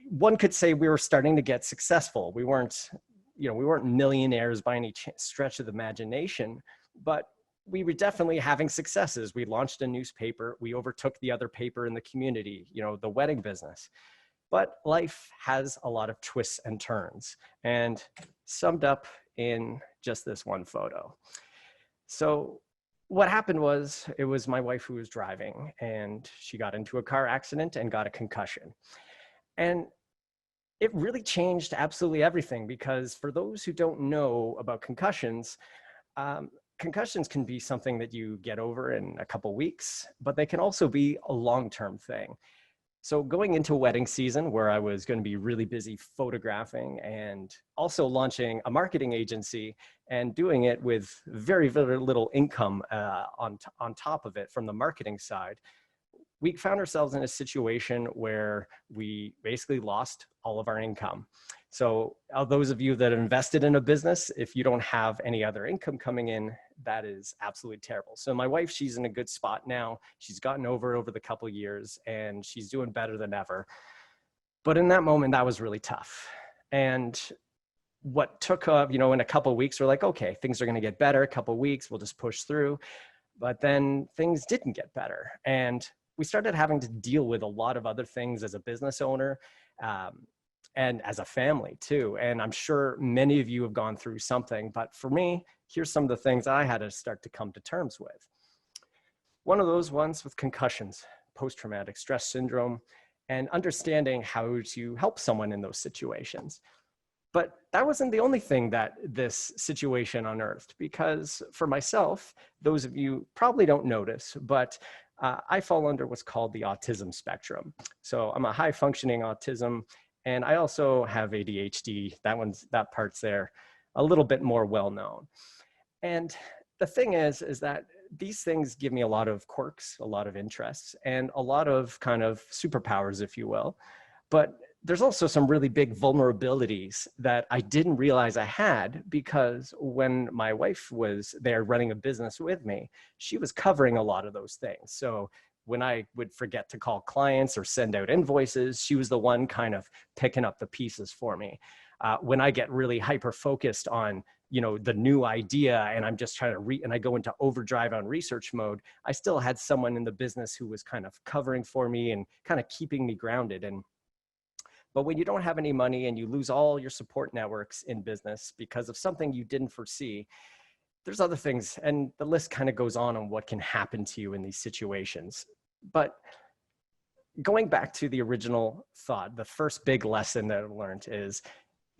Speaker 4: one could say we were starting to get successful. We weren't millionaires by any stretch of the imagination, but we were definitely having successes. We launched a newspaper. We overtook the other paper in the community, the wedding business. But life has a lot of twists and turns, and summed up in just this one photo. So what happened was, it was my wife who was driving, and she got into a car accident and got a concussion. And it really changed absolutely everything, because for those who don't know about concussions, concussions can be something that you get over in a couple weeks, but they can also be a long-term thing. So going into wedding season, where I was going to be really busy photographing and also launching a marketing agency and doing it with very, very little income on top of it from the marketing side, we found ourselves in a situation where we basically lost all of our income. So those of you that invested in a business, if you don't have any other income coming in, that is absolutely terrible. So my wife, she's in a good spot now. She's gotten over the couple of years, and she's doing better than ever. But in that moment, that was really tough. And what took, in a couple of weeks, we're like, okay, things are going to get better. A couple of weeks, we'll just push through. But then things didn't get better. And we started having to deal with a lot of other things as a business owner, and as a family too. And I'm sure many of you have gone through something, but for me, here's some of the things I had to start to come to terms with. One of those ones with concussions, post-traumatic stress syndrome, and understanding how to help someone in those situations. But that wasn't the only thing that this situation unearthed, because for myself, those of you probably don't notice, but I fall under what's called the autism spectrum. So I'm a high functioning autism, and I also have ADHD. That part's there, a little bit more well known. And the thing is that these things give me a lot of quirks, a lot of interests, and a lot of kind of superpowers, if you will. But there's also some really big vulnerabilities that I didn't realize I had, because when my wife was there running a business with me, she was covering a lot of those things. So when I would forget to call clients or send out invoices, she was the one kind of picking up the pieces for me. When I get really hyper-focused on, the new idea, and I'm just trying to and I go into overdrive on research mode, I still had someone in the business who was kind of covering for me and kind of keeping me grounded. But when you don't have any money and you lose all your support networks in business because of something you didn't foresee, there's other things, and the list kind of goes on what can happen to you in these situations. But going back to the original thought, the first big lesson that I learned is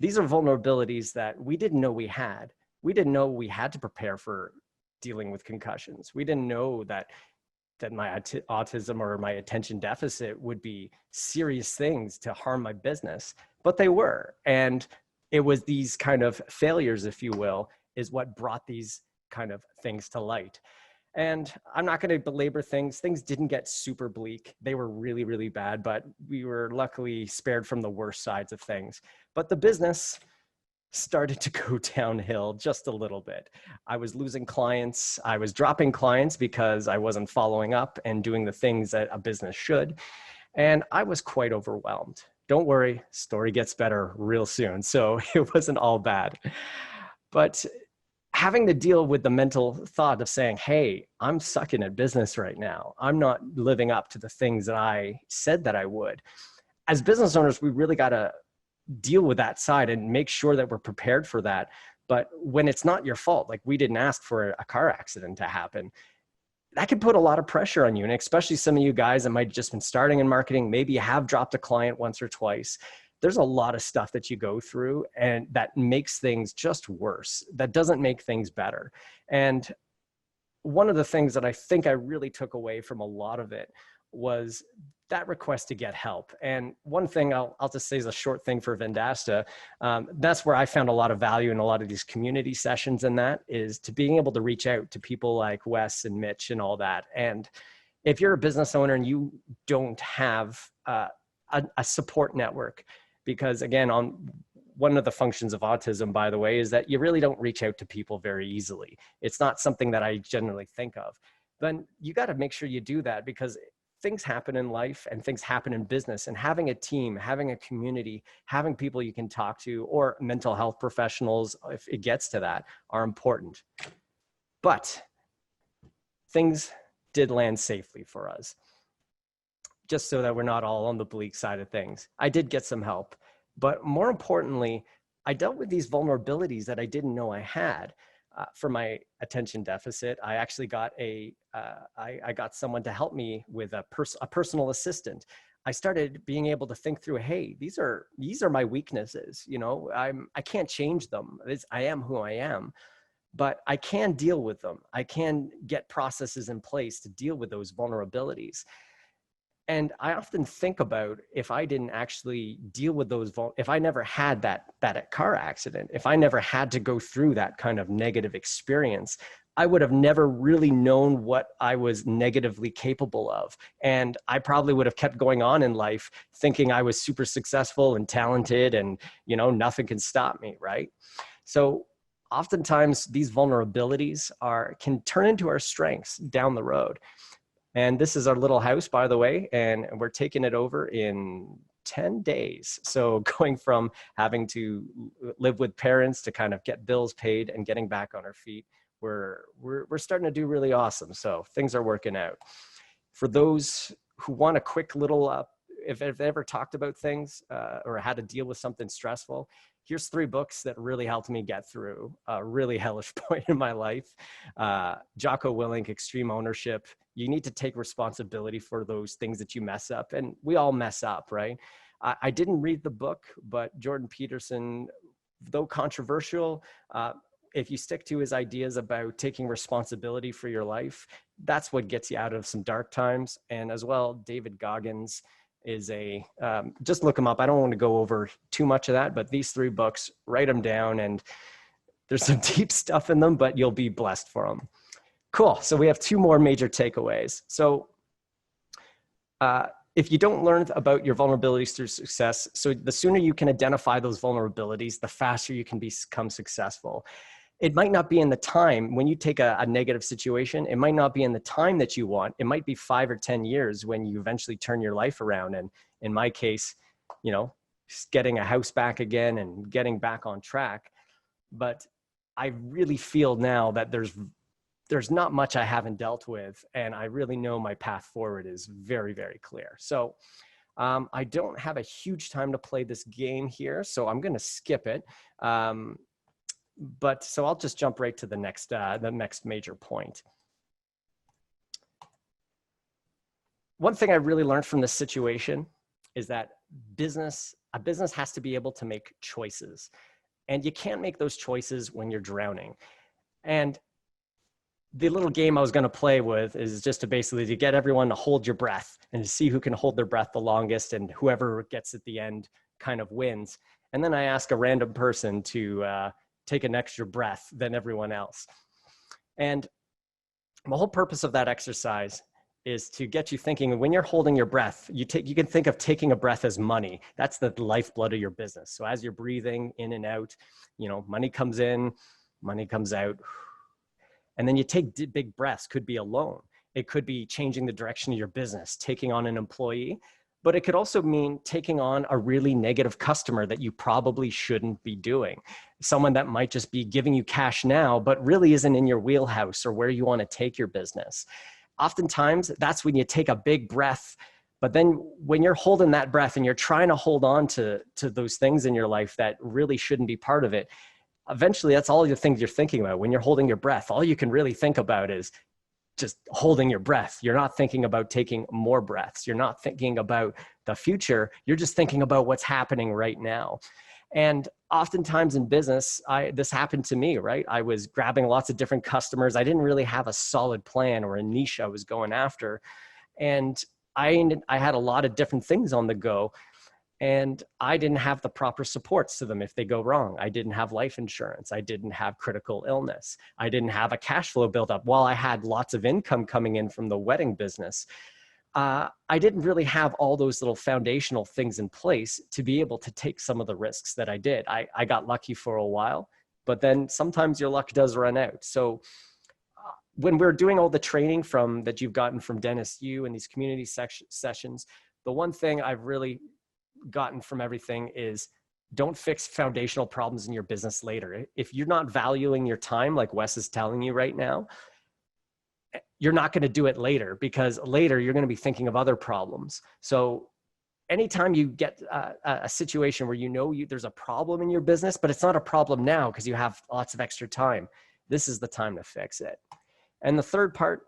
Speaker 4: these are vulnerabilities that we didn't know we had. We didn't know we had to prepare for dealing with concussions. We didn't know that my autism or my attention deficit would be serious things to harm my business, but they were. And it was these kind of failures, if you will, is what brought these kind of things to light. And I'm not going to belabor things. Things didn't get super bleak. They were really, really bad, but we were luckily spared from the worst sides of things. But the business started to go downhill just a little bit. I was losing clients. I was dropping clients because I wasn't following up and doing the things that a business should. And I was quite overwhelmed. Don't worry, story gets better real soon. So it wasn't all bad. But having to deal with the mental thought of saying, hey, I'm sucking at business right now. I'm not living up to the things that I said that I would. As business owners, we really got to deal with that side and make sure that we're prepared for that. But when it's not your fault, like we didn't ask for a car accident to happen, that can put a lot of pressure on you. And especially some of you guys that might have just been starting in marketing, maybe you have dropped a client once or twice. There's a lot of stuff that you go through and that makes things just worse. That doesn't make things better. And one of the things that I think I really took away from a lot of it was that request to get help. And one thing I'll just say is a short thing for Vendasta. That's where I found a lot of value in a lot of these community sessions, and that is to being able to reach out to people like Wes and Mitch and all that. And if you're a business owner and you don't have a support network, because again, one of the functions of autism, by the way, is that you really don't reach out to people very easily. It's not something that I generally think of. Then you got to make sure you do that, because things happen in life and things happen in business, and having a team, having a community, having people you can talk to, or mental health professionals, if it gets to that, are important. But things did land safely for us, just so that we're not all on the bleak side of things. I did get some help, but more importantly, I dealt with these vulnerabilities that I didn't know I had. For my attention deficit, I actually got I got someone to help me with a personal assistant. I started being able to think through, hey, these are my weaknesses. You know, I can't change them. I am who I am, but I can deal with them. I can get processes in place to deal with those vulnerabilities. And I often think about, if I didn't actually deal with those, if I never had that car accident, if I never had to go through that kind of negative experience, I would have never really known what I was negatively capable of. And I probably would have kept going on in life thinking I was super successful and talented and, you know, nothing can stop me, right? So oftentimes these vulnerabilities can turn into our strengths down the road. And this is our little house, by the way, and we're taking it over in 10 days. So going from having to live with parents to kind of get bills paid and getting back on our feet, we're starting to do really awesome. So things are working out. For those who want a quick little, if they've ever talked about things or had to deal with something stressful, here's 3 books that really helped me get through a really hellish point in my life. Jocko Willink, Extreme Ownership. You need to take responsibility for those things that you mess up. And we all mess up, right? I didn't read the book, but Jordan Peterson, though controversial, if you stick to his ideas about taking responsibility for your life, that's what gets you out of some dark times. And as well, David Goggins is just look them up. I don't want to go over too much of that, but these 3 books, write them down, and there's some deep stuff in them, but you'll be blessed for them. Cool. So we have 2 more major takeaways. So if you don't learn about your vulnerabilities through success, so the sooner you can identify those vulnerabilities, the faster you can become successful. It might not be in the time when you take a negative situation. It might not be in the time that you want. It might be 5 or 10 years when you eventually turn your life around. And in my case, you know, getting a house back again and getting back on track. But I really feel now that there's not much I haven't dealt with. And I really know my path forward is very, very clear. So I don't have a huge time to play this game here, so I'm going to skip it. But so I'll just jump right to the next major point. One thing I really learned from this situation is that a business has to be able to make choices, and you can't make those choices when you're drowning. And the little game I was going to play with is just to basically get everyone to hold your breath and to see who can hold their breath the longest, and whoever gets at the end kind of wins. And then I ask a random person to take an extra breath than everyone else. And the whole purpose of that exercise is to get you thinking, when you're holding your breath, you can think of taking a breath as money. That's the lifeblood of your business. So as you're breathing in and out, you know, money comes in, money comes out. And then you take big breaths. Could be a loan. It could be changing the direction of your business, taking on an employee. But it could also mean taking on a really negative customer that you probably shouldn't be doing. Someone that might just be giving you cash now, but really isn't in your wheelhouse or where you want to take your business. Oftentimes, that's when you take a big breath. But then when you're holding that breath and you're trying to hold on to those things in your life that really shouldn't be part of it, eventually that's all the things you're thinking about. When you're holding your breath, all you can really think about is just holding your breath. You're not thinking about taking more breaths. You're not thinking about the future. You're just thinking about what's happening right now. And oftentimes in business, this happened to me, right? I was grabbing lots of different customers. I didn't really have a solid plan or a niche I was going after. And I had a lot of different things on the go. And I didn't have the proper supports to them if they go wrong. I didn't have life insurance. I didn't have critical illness. I didn't have a cash flow built up. While I had lots of income coming in from the wedding business, I didn't really have all those little foundational things in place to be able to take some of the risks that I did. I got lucky for a while, but then sometimes your luck does run out. So when we're doing all the training that you've gotten from Dennis Yu and these community sessions, the one thing I've really gotten from everything is don't fix foundational problems in your business later. If you're not valuing your time, like Wes is telling you right now, you're not going to do it later, because later you're going to be thinking of other problems. So anytime you get a situation where there's a problem in your business, but it's not a problem now because you have lots of extra time, this is the time to fix it. And the third part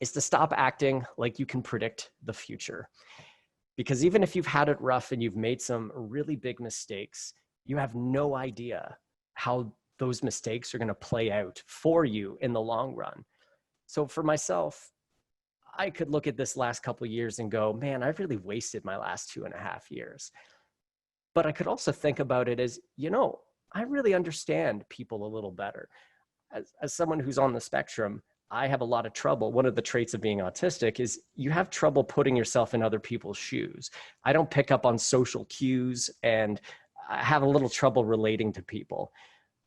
Speaker 4: is to stop acting like you can predict the future. Because even if you've had it rough and you've made some really big mistakes, you have no idea how those mistakes are going to play out for you in the long run. So for myself, I could look at this last couple of years and go, man, I've really wasted my last 2.5 years. But I could also think about it as, I really understand people a little better. As someone who's on the spectrum, I have a lot of trouble. One of the traits of being autistic is you have trouble putting yourself in other people's shoes. I don't pick up on social cues, and I have a little trouble relating to people.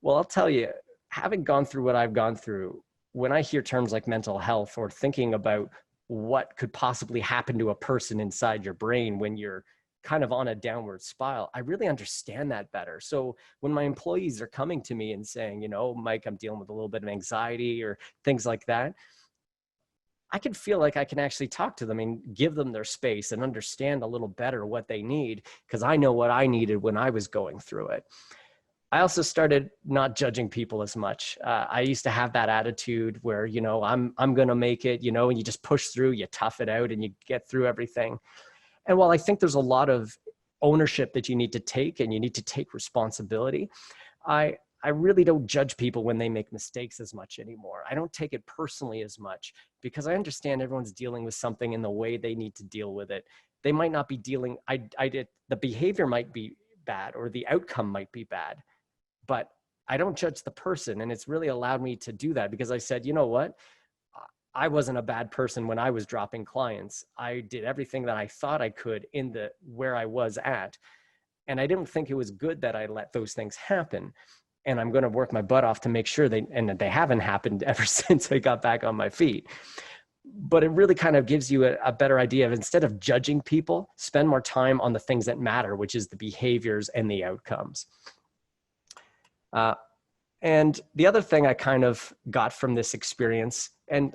Speaker 4: Well, I'll tell you, having gone through what I've gone through, when I hear terms like mental health or thinking about what could possibly happen to a person inside your brain when you're kind of on a downward spiral, I really understand that better. So when my employees are coming to me and saying, Mike, I'm dealing with a little bit of anxiety or things like that, I can feel like I can actually talk to them and give them their space and understand a little better what they need, because I know what I needed when I was going through it. I also started not judging people as much. I used to have that attitude where, I'm going to make it, and you just push through, you tough it out, and you get through everything. And while I think there's a lot of ownership that you need to take, and you need to take responsibility, I really don't judge people when they make mistakes as much anymore. I don't take it personally as much, because I understand everyone's dealing with something in the way they need to deal with it. They might not be dealing, the behavior might be bad or the outcome might be bad, but I don't judge the person. And it's really allowed me to do that, because I said, you know what? I wasn't a bad person when I was dropping clients. I did everything that I thought I could where I was at. And I didn't think it was good that I let those things happen. And I'm going to work my butt off to make sure they haven't happened ever since I got back on my feet. But it really kind of gives you a better idea of, instead of judging people, spend more time on the things that matter, which is the behaviors and the outcomes. And the other thing I kind of got from this experience, and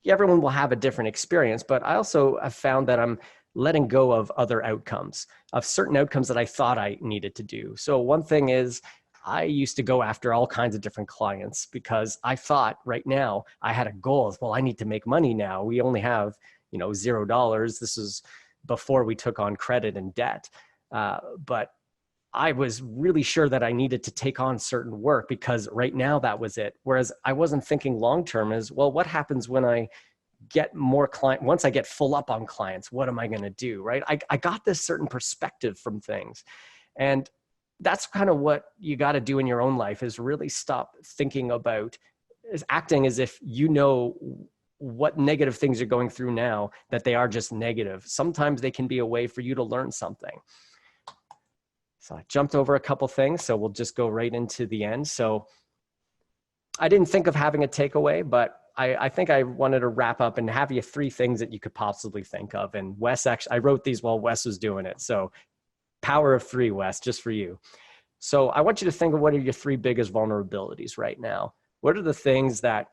Speaker 4: everyone will have a different experience, but I also have found that I'm letting go of other outcomes, of certain outcomes that I thought I needed to do. So one thing is, I used to go after all kinds of different clients because I thought right now I had a goal of, well, I need to make money now. We only have, $0. This is before we took on credit and debt. But I was really sure that I needed to take on certain work because right now that was it. Whereas I wasn't thinking long-term as, well, what happens when I get more once I get full up on clients, what am I going to do? Right. I got this certain perspective from things. And that's kind of what you got to do in your own life, is really stop thinking about, is acting as if what negative things you're going through now, that they are just negative. Sometimes they can be a way for you to learn something. So I jumped over a couple things, so we'll just go right into the end. So I didn't think of having a takeaway, but I think I wanted to wrap up and have you 3 things that you could possibly think of. And Wes, I wrote these while Wes was doing it. So power of 3, Wes, just for you. So I want you to think of, what are your 3 biggest vulnerabilities right now? What are the things that,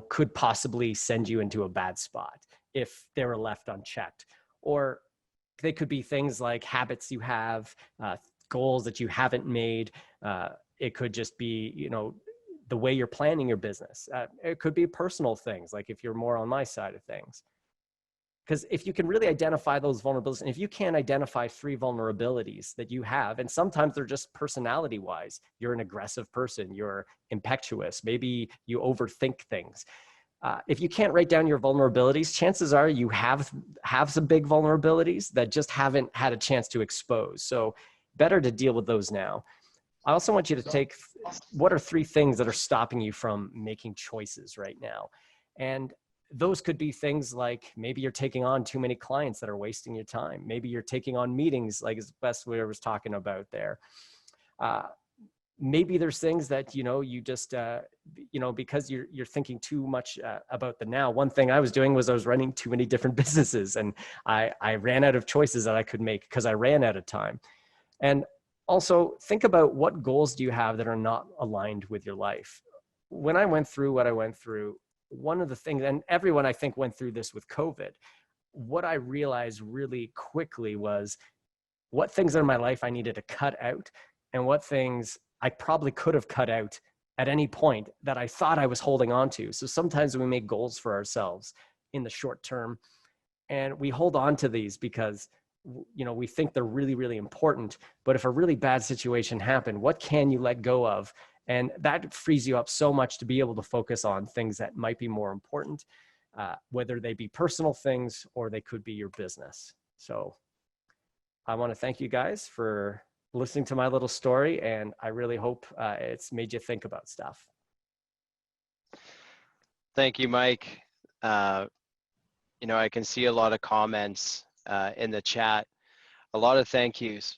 Speaker 4: could possibly send you into a bad spot if they were left unchecked? Or they could be things like habits you have, goals that you haven't made. It could just be, the way you're planning your business. It could be personal things, like if you're more on my side of things. Because if you can really identify those vulnerabilities, and if you can't identify 3 vulnerabilities that you have, and sometimes they're just personality wise, you're an aggressive person, you're impetuous, maybe you overthink things. If you can't write down your vulnerabilities, chances are you have some big vulnerabilities that just haven't had a chance to expose. So better to deal with those now. I also want you to take, what are 3 things that are stopping you from making choices right now? And those could be things like maybe you're taking on too many clients that are wasting your time. Maybe you're taking on meetings like Wes was talking about there. Maybe there's things that, you just, because you're thinking too much about the now. One thing I was doing was I was running too many different businesses, and I ran out of choices that I could make because I ran out of time. And also think about what goals do you have that are not aligned with your life. When I went through what I went through, one of the things, and everyone I think went through this with COVID, what I realized really quickly was what things in my life I needed to cut out and what things I probably could have cut out at any point that I thought I was holding on to. So sometimes we make goals for ourselves in the short term, and we hold on to these because we think they're really, really important. But if a really bad situation happened, what can you let go of? And that frees you up so much to be able to focus on things that might be more important, whether they be personal things or they could be your business. So I want to thank you guys for listening to my little story, and I really hope it's made you think about stuff.
Speaker 1: Thank you, Mike. I can see a lot of comments in the chat, a lot of thank yous.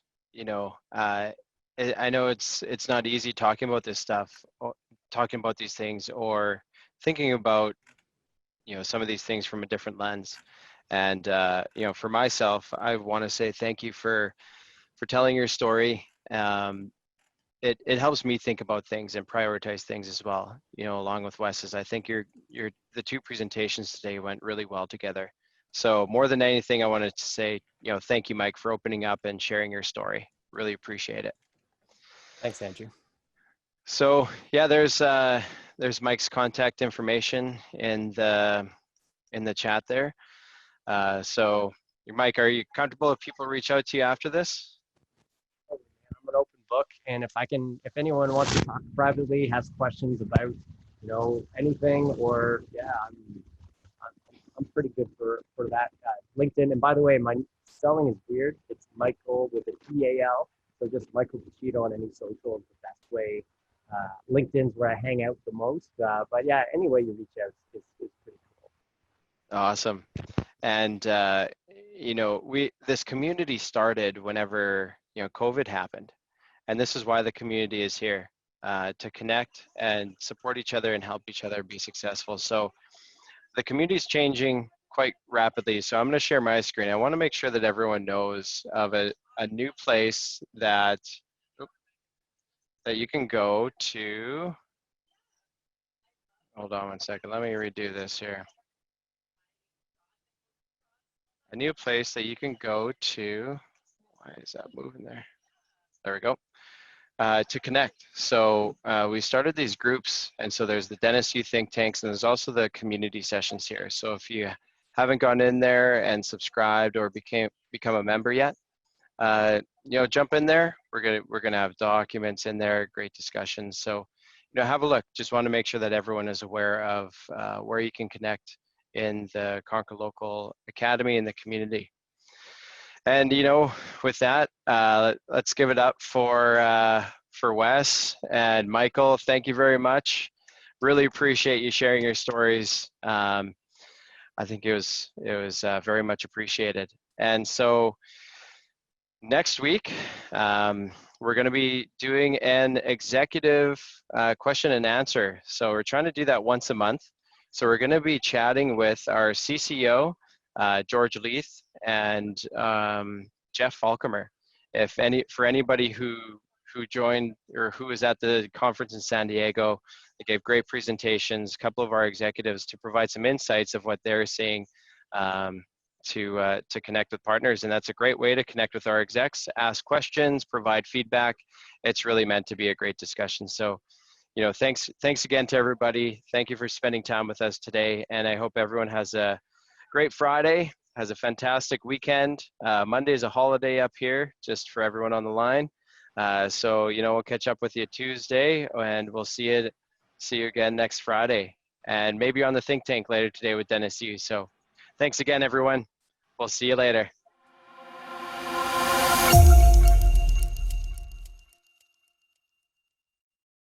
Speaker 1: I know it's not easy talking about this stuff, or talking about these things, or thinking about some of these things from a different lens. And for myself, I want to say thank you for telling your story. It helps me think about things and prioritize things as well. Along with Wes's, I think the two presentations today went really well together. So more than anything, I wanted to say, thank you, Mike, for opening up and sharing your story. Really appreciate it.
Speaker 4: Thanks, Andrew.
Speaker 1: So yeah, there's Mike's contact information in the chat there. So Mike, are you comfortable if people reach out to you after this?
Speaker 4: I'm an open book, and if anyone wants to talk privately, has questions about, anything, or I'm pretty good for that. LinkedIn, and by the way, my spelling is weird. It's Michael with an EAL, so just Michael Pacitto on any social is the best way. LinkedIn's where I hang out the most, but yeah, any way you reach out is pretty cool.
Speaker 1: Awesome. And this community started whenever COVID happened, and this is why the community is here, to connect and support each other and help each other be successful. So the community is changing quite rapidly. So I'm going to share my screen. I want to make sure that everyone knows of a new place that you can go to. Hold on one second. Let me redo this here. A new place that you can go to. Why is that moving there? There we go. To connect. So we started these groups, and so there's the Dentist Youth Think Tanks, and there's also the community sessions here. So if you haven't gone in there and subscribed or become a member yet, jump in there. We're gonna have documents in there, great discussions. So have a look. Just want to make sure that everyone is aware of where you can connect in the Conquer Local Academy in the community. And with that, let's give it up for Wes and Michael. Thank you very much. Really appreciate you sharing your stories. I think it was very much appreciated. And so next week, we're going to be doing an executive question and answer. So we're trying to do that once a month. So we're going to be chatting with our CCO, George Leith, and Jeff Falcomer. For anybody who joined or who was at the conference in San Diego, they gave great presentations, a couple of our executives, to provide some insights of what they're seeing to connect with partners. And that's a great way to connect with our execs, ask questions, provide feedback. It's really meant to be a great discussion. So thanks again to everybody. Thank you for spending time with us today, and I hope everyone has a great Friday, has a fantastic weekend. Monday is a holiday up here, just for everyone on the line. So we'll catch up with you Tuesday, and we'll see you again next Friday, and maybe on the Think Tank later today with Dennis Yu. So thanks again, everyone. We'll see you later.